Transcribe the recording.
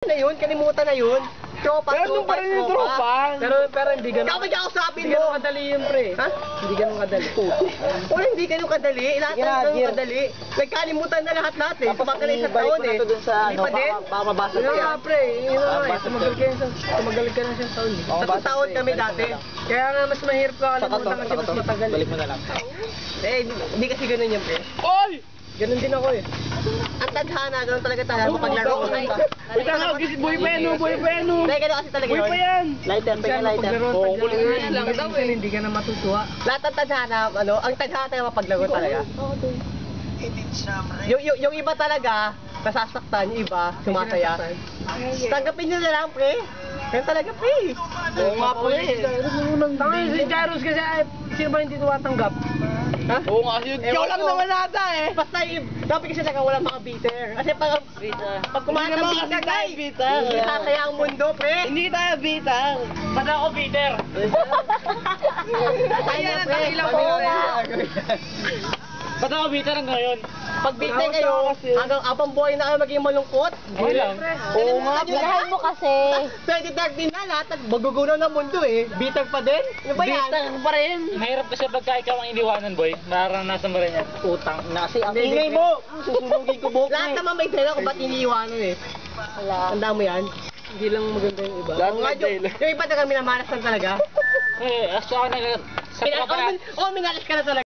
na yun, kalimutan na yun. Tropa, Pero nung pa rin yung tropa. Pero hindi ganun. Ikaw magkakausapin Hindi mo. ganun kadali yun, pre. Ha? Hindi ganun kadali. Wala, hindi ganun kadali. Lahat Sige na, ng ganun Gir. kadali. Nagkalimutan na lahat eh. Tapos Tumagal na isang ibalik taon mo na eh. to dun sa Hindi ano, pa din. baka mabasa Yun ko nga, yan. pre. Yun nga, basta tumagal ka na siyang taon eh. Oo, Tatlong basta taon ko kami balik mo dati. na lang. Kaya nga mas mahirap ka Saka to, kalimutan kasi saka mas to. matagal. Balik mo na lang. Eh, hindi kasi ganun yun, pre. Oy! Ganun din ako eh. Ang tadhana, ganun talaga tayo. Paglaro. Wait lang, boy pa yan, boy pa yan. Hindi, ganun kasi talaga yun. Lighter, tingnan lighter. Oo, kulit lang daw eh. Hindi ka na matutuwa. Lahat ng tadhana, ang tadhana talaga mapaglaro talaga. Yung iba talaga, nasasaktan, yung iba, sumasaya. Tanggapin nyo na lang, pre. Ganun talaga, pre. Oo nga po eh. Tangin si Jairus kasi ay, sino ba hindi tumatanggap? Ha? Oo nga, yun. Ikaw lang naman nata eh. Basta dapat kasi wala mga bitter. Kasi pag kumain ng bitter, guys, hindi sasaya ang mundo, pre. Hindi tayo bitter. Ba't ako Peter? Ayan ang dahilan ko. Ba't ako bitter hanggang ngayon? Pag bitter kayo, hanggang abang buhay na kayo maging malungkot. Hindi lang. Oo nga, Mahal mo kasi. 2013 na lahat at magugunaw ng mundo eh. Bitter pa din? Ano ba yan? pa rin. Mahirap kasi pagka ikaw ang iniwanan, boy. Mararanasan mo rin yan. Utang. Kasi ang ingay mo. Susunugin ko buhok Lahat naman may dahilan kung ba't iniiwanan eh. Wala. Tanda mo yan? Hindi lang maganda yung iba. Lahat Oo nga, may dahilan. yung iba talaga minamalas na talaga. Eh, asa ka na... Sa tropa na... Minalas ka na talaga.